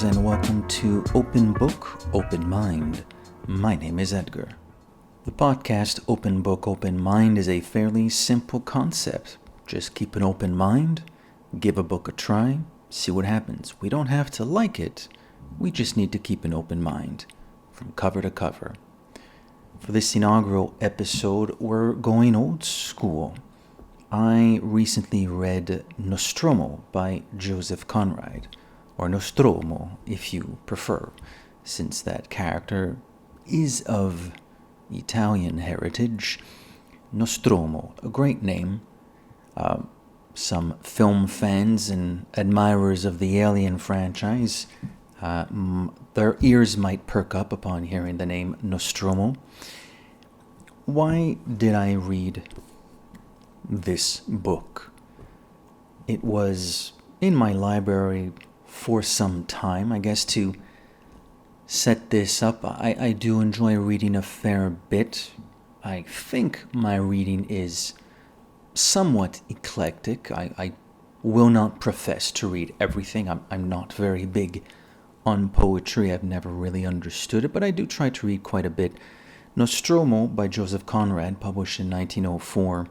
listeners, and welcome to Open Book, Open Mind. My name is Edgar. The podcast Open Book, Open Mind is a fairly simple concept. Just keep an open mind, give a book a try, see what happens. We don't have to like it, we just need to keep an open mind, from cover to cover. For this inaugural episode, we're going old school. I recently read Nostromo by Joseph Conrad, or Nostromo if you prefer, since that character is of Italian heritage. Nostromo, a great name. Some film fans and admirers of the Alien franchise, their ears might perk up upon hearing the name Nostromo. Why did I read this book? It was in my library for some time. I guess to set this up, I do enjoy reading a fair bit. I think my reading is somewhat eclectic. I will not profess to read everything. I'm not very big on poetry. I've never really understood it, but I do try to read quite a bit. Nostromo by Joseph Conrad, published in 1904,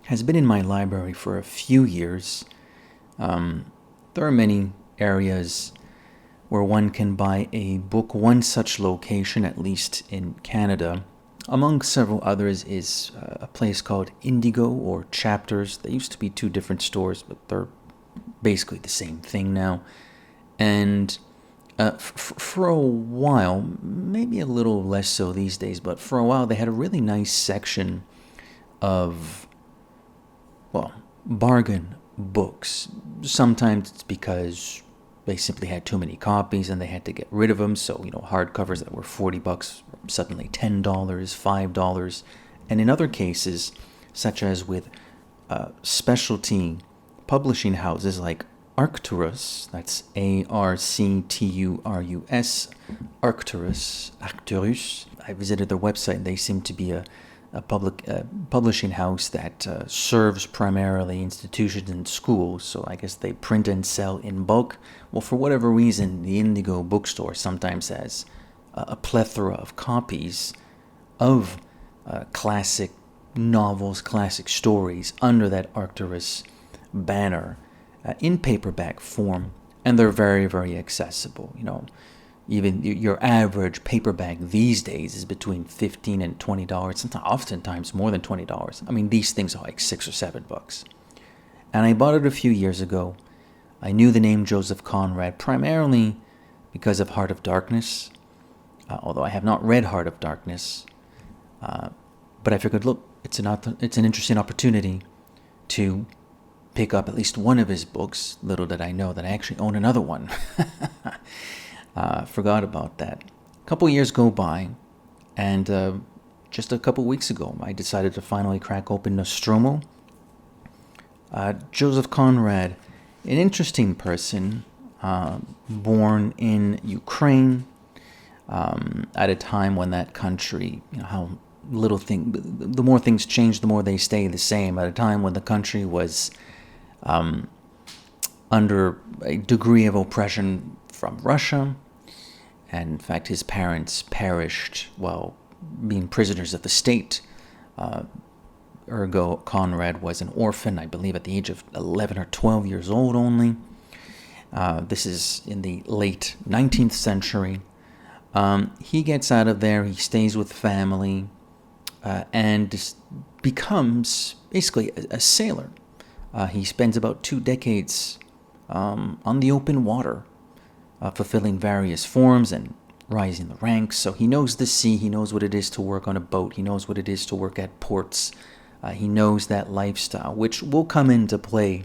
has been in my library for a few years. There are many areas where one can buy a book. One such location, at least in Canada, among several others, is a place called Indigo or Chapters. They used to be two different stores, but they're basically the same thing now. And for a while, maybe a little less so these days, but for a while they had a really nice section of, bargain books. Sometimes it's because they simply had too many copies and they had to get rid of them. So, hardcovers that were $40, suddenly $10, $5. And in other cases, such as with specialty publishing houses like Arcturus, that's Arcturus, Arcturus. I visited their website. They seem to be a publishing house that serves primarily institutions and schools, so I guess they print and sell in bulk. Well, for whatever reason, the Indigo bookstore sometimes has a plethora of copies of classic novels, classic stories under that Arcturus banner in paperback form, and they're very, very accessible. Even your average paperback these days is between $15 and $20, sometimes, oftentimes more than $20. I mean, these things are like $6 or $7. And I bought it a few years ago. I knew the name Joseph Conrad primarily because of Heart of Darkness, although I have not read Heart of Darkness. But I figured, look, it's an interesting opportunity to pick up at least one of his books. Little did I know that I actually own another one. Forgot about that. A couple years go by, and just a couple weeks ago, I decided to finally crack open Nostromo. Joseph Conrad, an interesting person, born in Ukraine at a time when that country, how the more things change, the more they stay the same. At a time when the country was under a degree of oppression from Russia. And in fact, his parents perished while being prisoners of the state. Ergo, Conrad was an orphan, I believe, at the age of 11 or 12 years old only. This is in the late 19th century. He gets out of there, he stays with family, and becomes basically a sailor. He spends about 2 decades on the open water, fulfilling various forms and rising the ranks. So he knows the sea, he knows what it is to work on a boat, he knows what it is to work at ports, he knows that lifestyle, which will come into play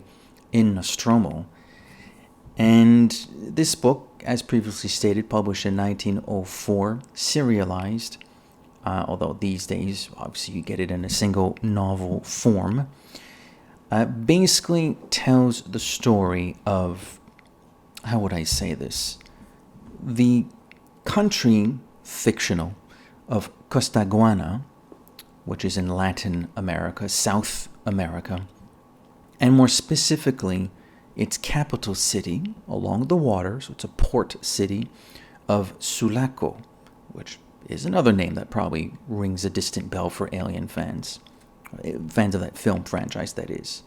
in Nostromo. And this book, as previously stated, published in 1904, serialized, although these days, obviously, you get it in a single novel form, basically tells the story of, how would I say this? The country, fictional, of Costaguana, which is in Latin America, South America, and more specifically its capital city along the water, so it's a port city of Sulaco, which is another name that probably rings a distant bell for Alien fans of that film franchise, that is.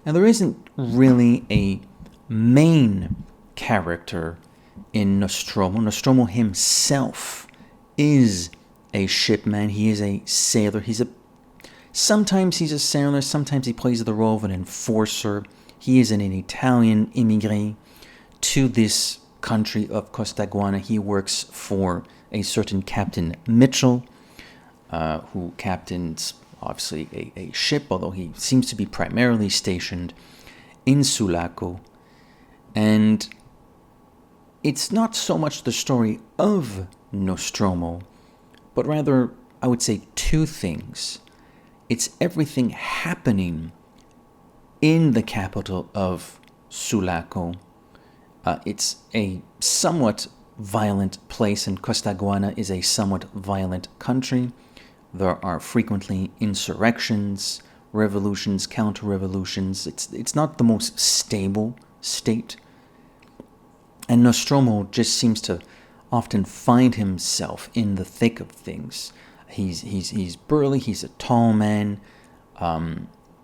And there isn't really a main character in Nostromo. Nostromo himself is a shipman. He is a sailor. Sometimes he's a sailor, sometimes he plays the role of an enforcer. He is an Italian immigrant to this country of Costaguana. He works for a certain Captain Mitchell, who captains, obviously, a ship, although he seems to be primarily stationed in Sulaco. And it's not so much the story of Nostromo, but rather, I would say, two things. It's everything happening in the capital of Sulaco. It's a somewhat violent place, and Costaguana is a somewhat violent country. There are frequently insurrections, revolutions, counter-revolutions. It's not the most stable state. And Nostromo just seems to often find himself in the thick of things. He's burly. He's a tall man.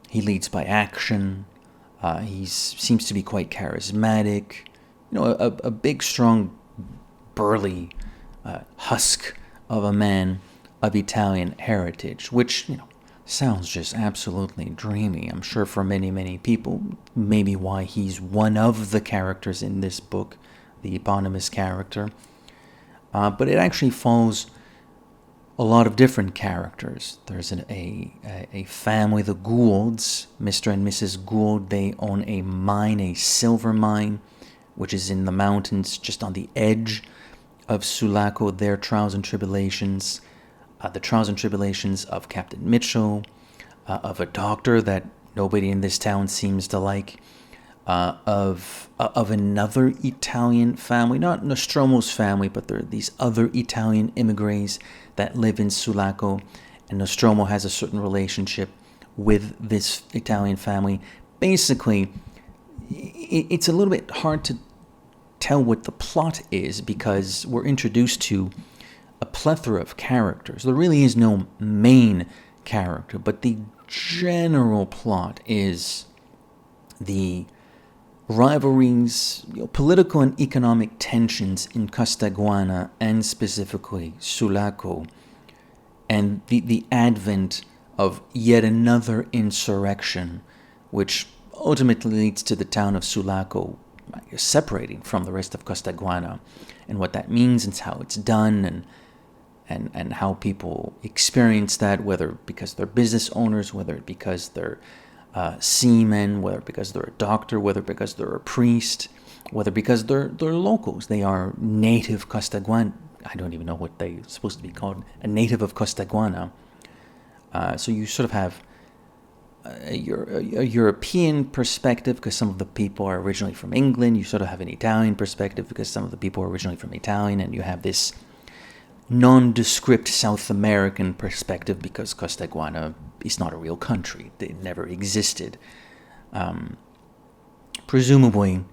He leads by action. He seems to be quite charismatic. A big, strong, burly husk of a man of Italian heritage, which sounds just absolutely dreamy. I'm sure for many, many people, maybe why he's one of the characters in this book, the eponymous character. But it actually follows a lot of different characters. There's a family, the Goulds, Mr. and Mrs. Gould. They own a mine, a silver mine, which is in the mountains just on the edge of Sulaco. Their trials and tribulations, the trials and tribulations of Captain Mitchell, of a doctor that nobody in this town seems to like, of another Italian family, not Nostromo's family, but there are these other Italian immigrants that live in Sulaco, and Nostromo has a certain relationship with this Italian family. Basically, it's a little bit hard to tell what the plot is because we're introduced to a plethora of characters. There really is no main character, but the general plot is the rivalries, political and economic tensions in Costaguana and specifically Sulaco, and the advent of yet another insurrection, which ultimately leads to the town of Sulaco separating from the rest of Costaguana, and what that means and how it's done, and how people experience that, whether because they're business owners, whether because they're seamen, whether because they're a doctor, whether because they're a priest, whether because they're locals. They are native Costaguana. I don't even know what they're supposed to be called. A native of Costaguana. So you sort of have a European perspective because some of the people are originally from England. You sort of have an Italian perspective because some of the people are originally from Italian, and you have this nondescript South American perspective because Costaguana is not a real country. It never existed. Presumably,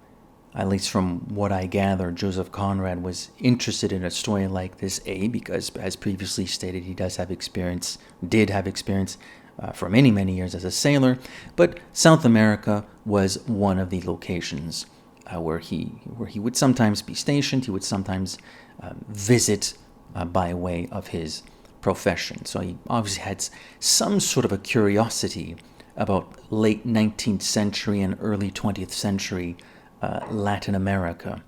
at least from what I gather, Joseph Conrad was interested in a story like this, because, as previously stated, he did have experience for many, many years as a sailor, but South America was one of the locations where he would sometimes be stationed. He would sometimes visit by way of his profession. So he obviously had some sort of a curiosity about late 19th century and early 20th century Latin America.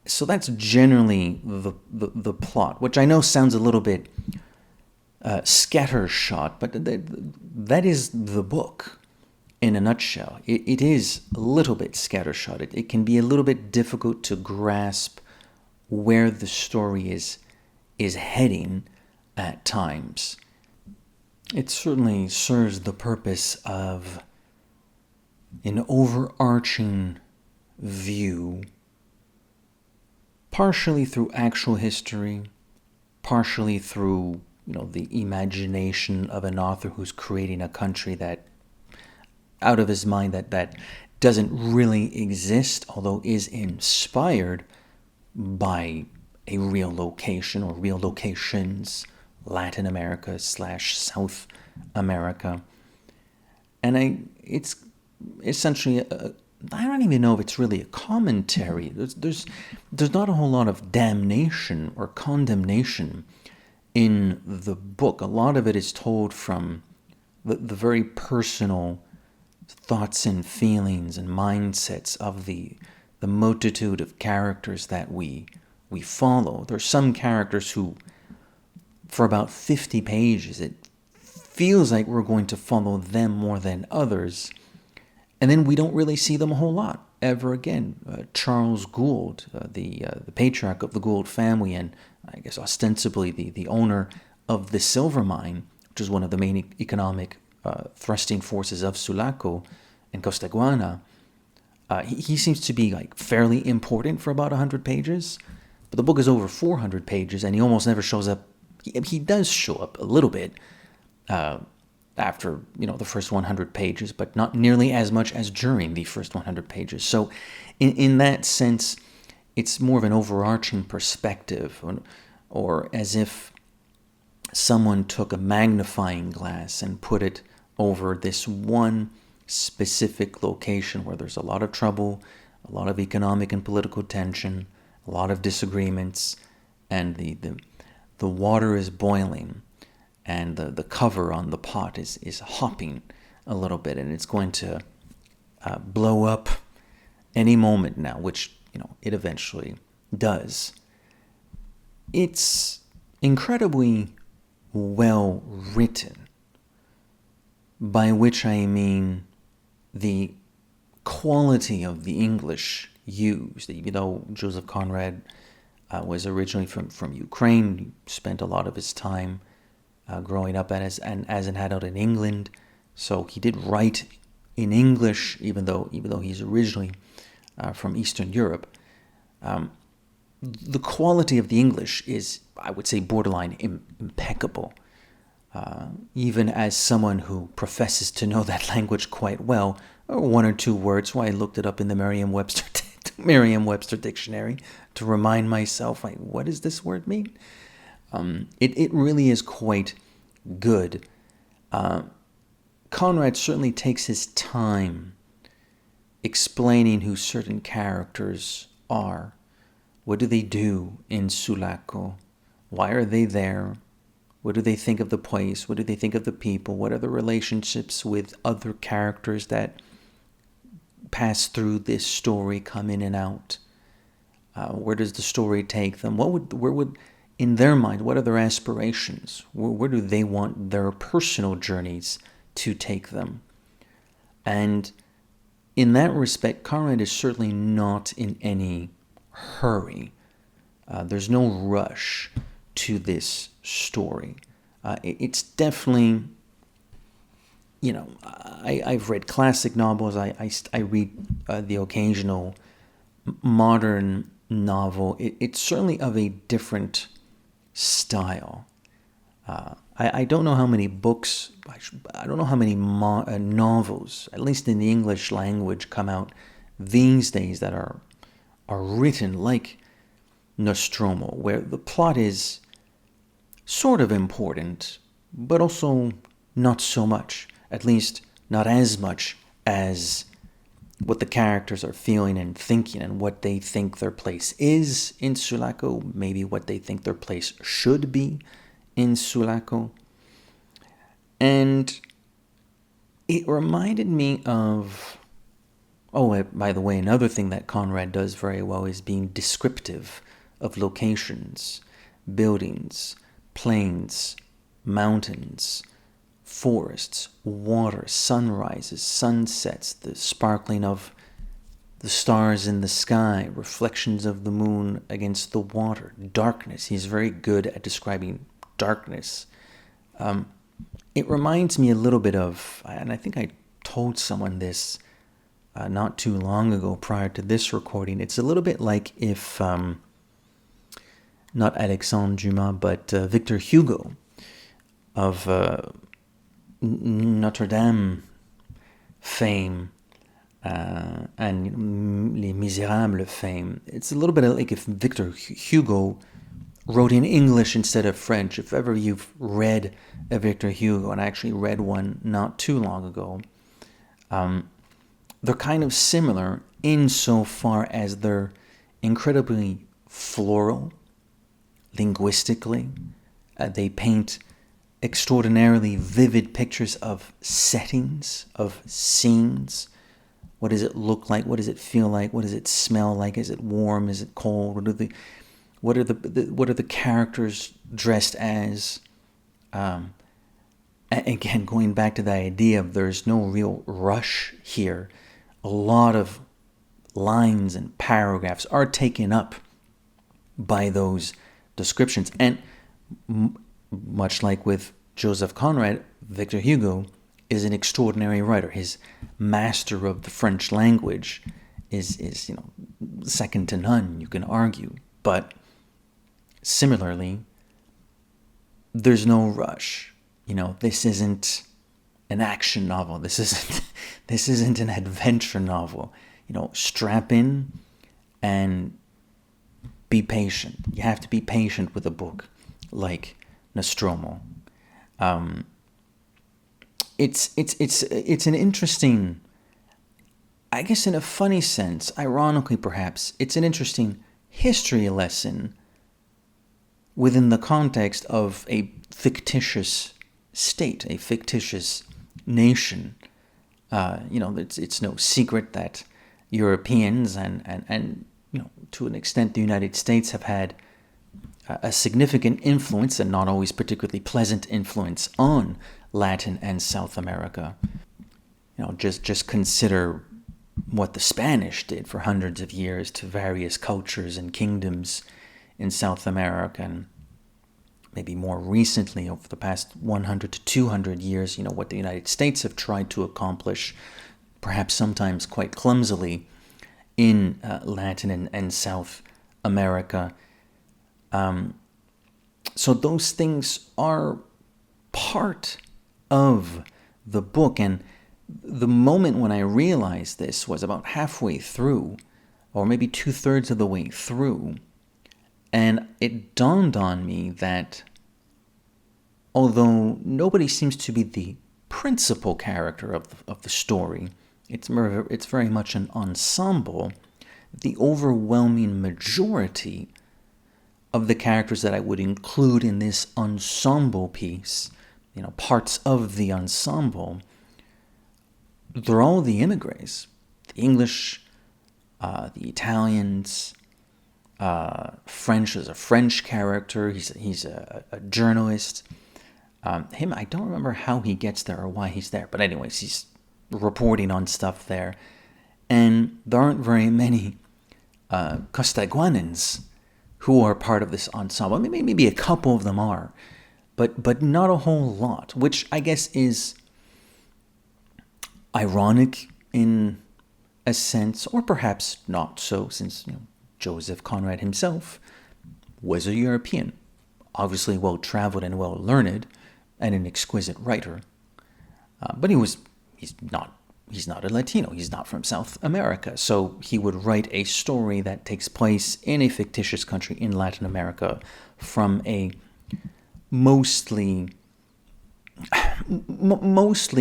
So that's generally the plot, which I know sounds a little bit scattershot, but that is the book in a nutshell. It is a little bit scattershot. It can be a little bit difficult to grasp where the story is heading at times. It certainly serves the purpose of an overarching view, partially through actual history, partially through the imagination of an author who's creating a country that out of his mind that doesn't really exist, although is inspired by a real location or real locations, Latin America / South America. And it's essentially I don't even know if it's really a commentary. There's not a whole lot of damnation or condemnation in the book. A lot of it is told from the very personal thoughts and feelings and mindsets of the multitude of characters that we follow. There's some characters who, for about 50 pages, it feels like we're going to follow them more than others, and then we don't really see them a whole lot ever again. Charles Gould, the patriarch of the Gould family, and I guess ostensibly the owner of the silver mine, which is one of the main economic thrusting forces of Sulaco and Costaguana, he seems to be like fairly important for about 100 pages, but the book is over 400 pages, and he almost never shows up. He does show up a little bit after the first 100 pages, but not nearly as much as during the first 100 pages. So, in that sense, it's more of an overarching perspective, or as if someone took a magnifying glass and put it over this one specific location where there's a lot of trouble, a lot of economic and political tension, a lot of disagreements, and the water is boiling, and the cover on the pot is hopping a little bit, and it's going to blow up any moment now, which it eventually does. It's incredibly well written, by which I mean the quality of the English used. Even though Joseph Conrad was originally from Ukraine, he spent a lot of his time growing up as an adult in England, so he did write in English, even though he's originally from Eastern Europe. The quality of the English is, I would say, borderline impeccable. Even as someone who professes to know that language quite well, one or two words, I looked it up in the Merriam-Webster dictionary to remind myself, like, what does this word mean? It really is quite good. Conrad certainly takes his time explaining who certain characters are. What do they do in Sulaco? Why are they there? What do they think of the place? What do they think of the people? What are the relationships with other characters that pass through this story, come in and out? Where does the story take them? Where would, in their mind, what are their aspirations? Where do they want their personal journeys to take them? And in that respect, Conrad is certainly not in any hurry. There's no rush to this story. It's definitely, I've read classic novels. I read the occasional modern novel. It's certainly of a different style. I don't know how many books, I don't know how many novels, at least in the English language, come out these days that are written like Nostromo, where the plot is sort of important, but also not so much, at least not as much as what the characters are feeling and thinking, and what they think their place is in Sulaco, maybe what they think their place should be in Sulaco. And it reminded me of, by the way, another thing that Conrad does very well is being descriptive of locations, buildings, plains, mountains, forests, water, sunrises, sunsets, the sparkling of the stars in the sky, reflections of the moon against the water, darkness. He's very good at describing darkness. It reminds me a little bit of, and I think I told someone this not too long ago prior to this recording, it's a little bit like if, not Alexandre Dumas, but Victor Hugo of Notre Dame fame and Les Miserables fame. It's a little bit like if Victor Hugo wrote in English instead of French. If ever you've read a Victor Hugo, and I actually read one not too long ago, they're kind of similar insofar as they're incredibly floral, linguistically. They paint extraordinarily vivid pictures of settings, of scenes. What does it look like? What does it feel like? What does it smell like? Is it warm? Is it cold? What are the characters dressed as? Again, going back to the idea of there's no real rush here. A lot of lines and paragraphs are taken up by those descriptions. And much like with Joseph Conrad, Victor Hugo is an extraordinary writer. His master of the French language is second to none, you can argue. But similarly, there's no rush. This isn't an action novel. This isn't an adventure novel. Strap in and be patient. You have to be patient with a book like Nostromo. It's an interesting, I guess in a funny sense, ironically perhaps, it's an interesting history lesson within the context of a fictitious state, a fictitious nation. It's no secret that Europeans and to an extent the United States have had a significant influence, and not always particularly pleasant influence, on Latin and South America. Just consider what the Spanish did for hundreds of years to various cultures and kingdoms in South America, and maybe more recently, over the past 100 to 200 years, what the United States have tried to accomplish, perhaps sometimes quite clumsily, in Latin and South America. So those things are part of the book. And the moment when I realized this was about halfway through, or maybe 2/3 of the way through. And it dawned on me that although nobody seems to be the principal character of the story, it's very much an ensemble. The overwhelming majority of the characters that I would include in this ensemble piece, parts of the ensemble, they're all the immigrants. The English, the Italians, French is a French character. He's a journalist. Him, I don't remember how he gets there or why he's there, but anyways, he's reporting on stuff there. And there aren't very many Costaguanans who are part of this ensemble. Maybe a couple of them are, but not a whole lot, which I guess is ironic in a sense, or perhaps not so, since Joseph Conrad himself was a European, obviously well-traveled and well-learned, and an exquisite writer. But he's not a Latino. He's not from South America. So he would write a story that takes place in a fictitious country in Latin America from a mostly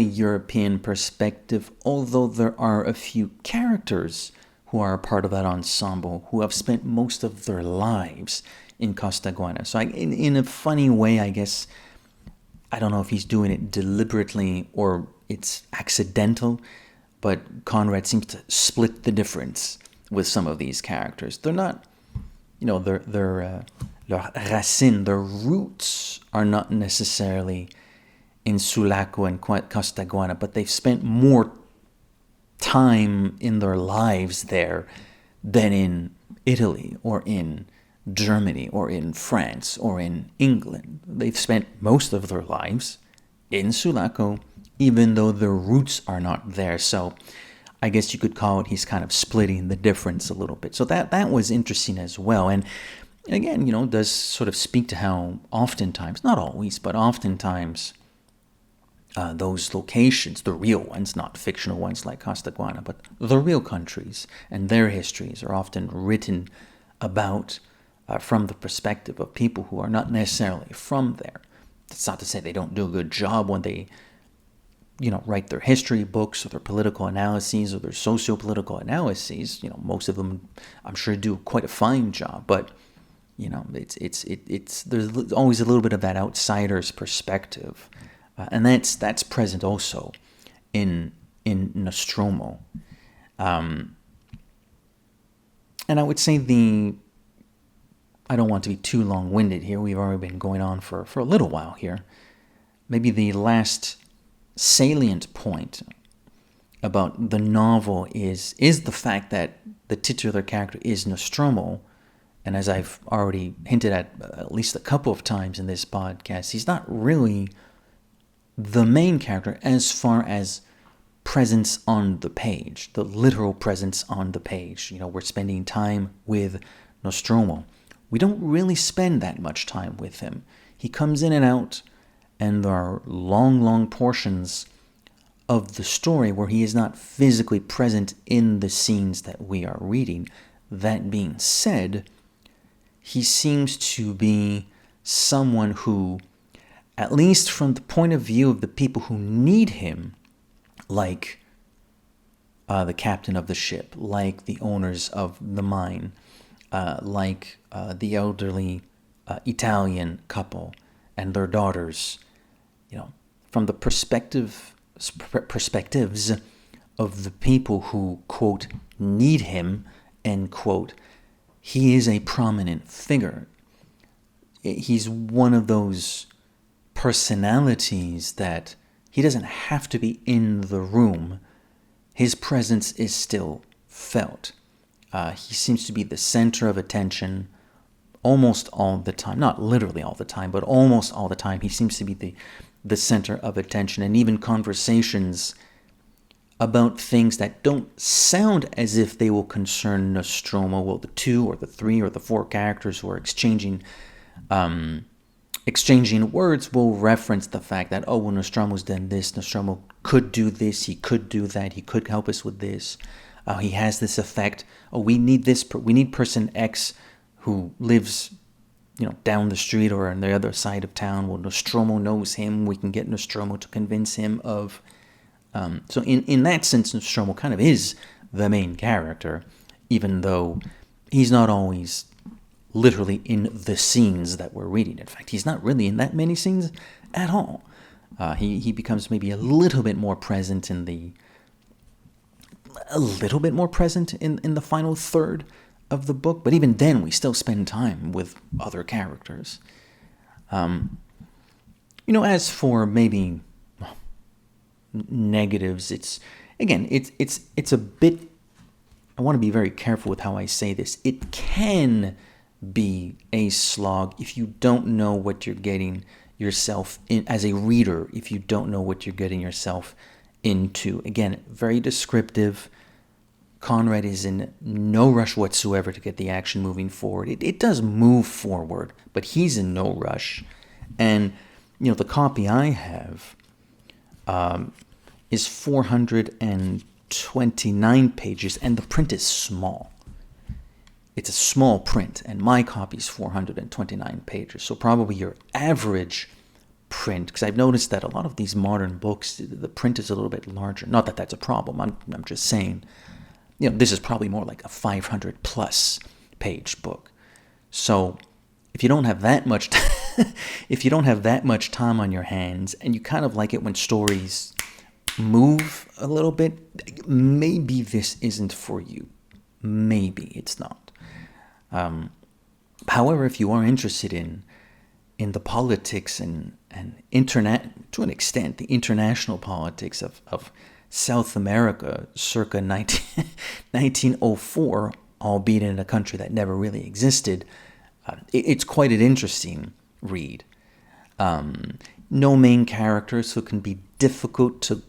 European perspective, although there are a few characters who are a part of that ensemble who have spent most of their lives in Costaguana. So in a funny way, I guess, I don't know if he's doing it deliberately or it's accidental, but Conrad seems to split the difference with some of these characters. They're not, their racine, their roots are not necessarily in Sulaco and Costaguana, but they've spent more time in their lives there than in Italy or in Germany or in France or in England. They've spent most of their lives in Sulaco, even though their roots are not there. So I guess you could call it he's kind of splitting the difference a little bit. So that was interesting as well. And again, does sort of speak to how oftentimes, not always, but oftentimes those locations, the real ones, not fictional ones like Costaguana, but the real countries and their histories are often written about from the perspective of people who are not necessarily from there. That's not to say they don't do a good job when they, write their history books or their political analyses or their socio-political analyses. Most of them, I'm sure, do quite a fine job. But it's there's always a little bit of that outsider's perspective, and that's present also in Nostromo. And I would say I don't want to be too long-winded here. We've already been going on for a little while here. Maybe the last salient point about the novel is the fact that the titular character is Nostromo, and as I've already hinted at least a couple of times in this podcast, he's not really the main character as far as presence on the page, the literal presence on the page. We're spending time with Nostromo. We don't really spend that much time with him. He comes in and out, and there are long portions of the story where he is not physically present in the scenes that we are reading. That being said, he seems to be someone who, at least from the point of view of the people who need him, like the captain of the ship, like the owners of the mine, like the elderly Italian couple and their daughters, from the perspectives of the people who, quote, need him, end quote, he is a prominent figure. He's one of those personalities that he doesn't have to be in the room. His presence is still felt. He seems to be the center of attention almost all the time. Not literally all the time, but almost all the time. He seems to be the center of attention. And even conversations about things that don't sound as if they will concern Nostromo, well, the 2 or the 3 or the 4 characters who are exchanging words will reference the fact that, oh, well, Nostromo's done this, Nostromo could do this, he could do that, he could help us with this. He has this effect. Oh, we need person X who lives, down the street or on the other side of town. Well, Nostromo knows him. We can get Nostromo to convince him of. So in that sense, Nostromo kind of is the main character, even though he's not always literally in the scenes that we're reading. In fact, he's not really in that many scenes at all. He becomes maybe a little bit more present in the final third of the book, but even then we still spend time with other characters. As for maybe negatives, it's a bit, I want to be very careful with how I say this. It can be a slog if you don't know what you're getting yourself in as a reader, if you don't know what you're getting yourself into. Again, very descriptive. Conrad is in no rush whatsoever to get the action moving forward. It does move forward, but he's in no rush. And, the copy I have is 429 pages, and the print is small. It's a small print, and my copy is 429 pages. So probably your average print, because I've noticed that a lot of these modern books, the print is a little bit larger. Not that that's a problem. I'm just saying, this is probably more like a 500 plus page book. So if you don't have that much time on your hands, and you kind of like it when stories move a little bit, maybe this isn't for you. Maybe it's not. However, if you are interested in the politics and to an extent, the international politics of South America circa 1904, albeit in a country that never really existed, it's quite an interesting read. No main characters, so it can be difficult to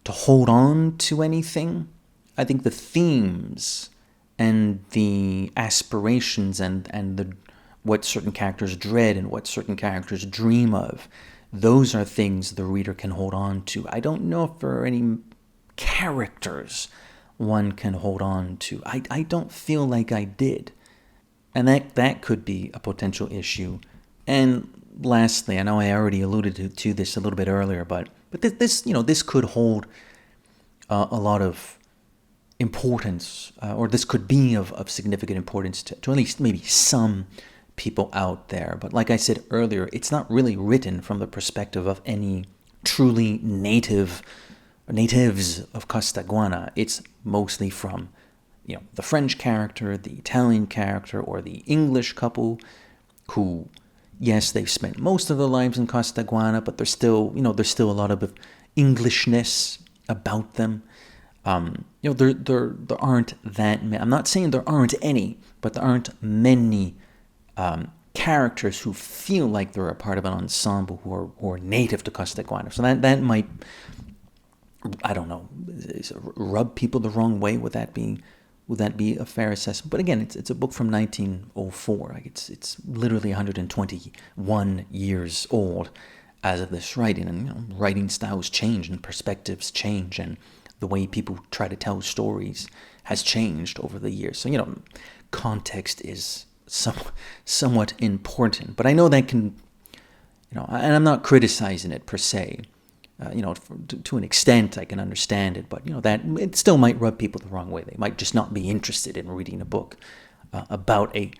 hold on to anything. I think the themes and the aspirations and the what certain characters dread and what certain characters dream of those are things the reader can hold on to. I don't know if there are any characters one can hold on to. I don't feel like I did. And that could be a potential issue. And lastly, I know I already alluded to this a little bit earlier, but this could hold a lot of importance, or this could be of significant importance to at least maybe some people out there. But like I said earlier, it's not really written from the perspective of any truly natives of Costaguana. It's mostly from the French character, the Italian character, or the English couple who, yes, they've spent most of their lives in Costaguana, but there's still a lot of Englishness about them. There aren't that many. I'm not saying there aren't any, but there aren't many characters who feel like they're a part of an ensemble who are native to Costaguana. So that might, I don't know, rub people the wrong way. Would that be a fair assessment? But again, it's a book from 1904. Like it's literally 121 years old as of this writing, and writing styles change and perspectives change, and the way people try to tell stories has changed over the years. So context is somewhat important. But I know that can, and I'm not criticizing it per se. To an extent, I can understand it, but that it still might rub people the wrong way. They might just not be interested in reading a book about a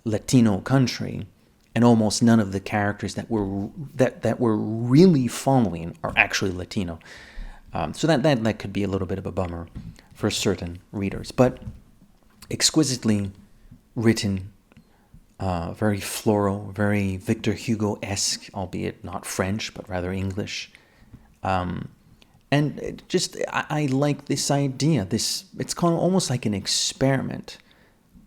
Latino country, and almost none of the characters that we're really following are actually Latino. So that could be a little bit of a bummer for certain readers, but exquisitely written, very floral, very Victor Hugo-esque, albeit not French, but rather English. And I like this idea. It's called almost like an experiment.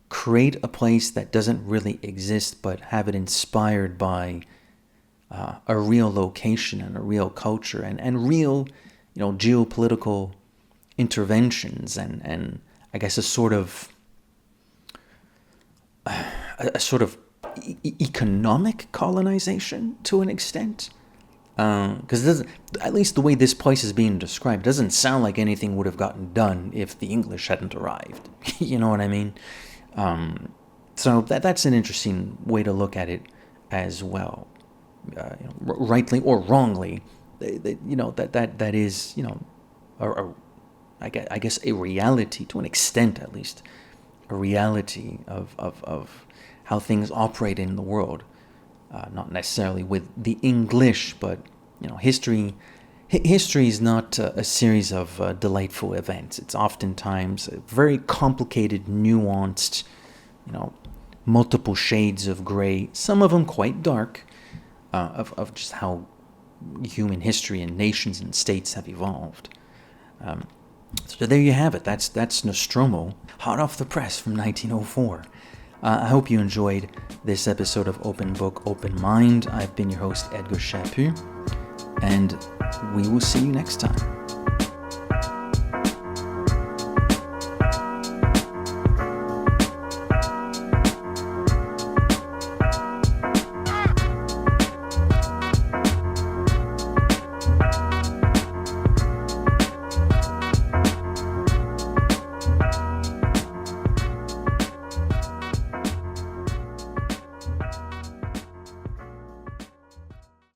Create a place that doesn't really exist, but have it inspired by a real location and a real culture and real, geopolitical interventions and I guess a sort of economic colonization to an extent. Because at least the way this place is being described doesn't sound like anything would have gotten done if the English hadn't arrived. You know what I mean? So that's an interesting way to look at it as well. Rightly or wrongly, that is I guess a reality to an extent, at least a reality of how things operate in the world. Not necessarily with the English, but history is not a series of delightful events. It's oftentimes a very complicated, nuanced, multiple shades of gray, some of them quite dark, of just how human history and nations and states have evolved. So there you have it. That's Nostromo, hot off the press from 1904. I hope you enjoyed this episode of Open Book, Open Mind. I've been your host, Edgar Chaput, and we will see you next time.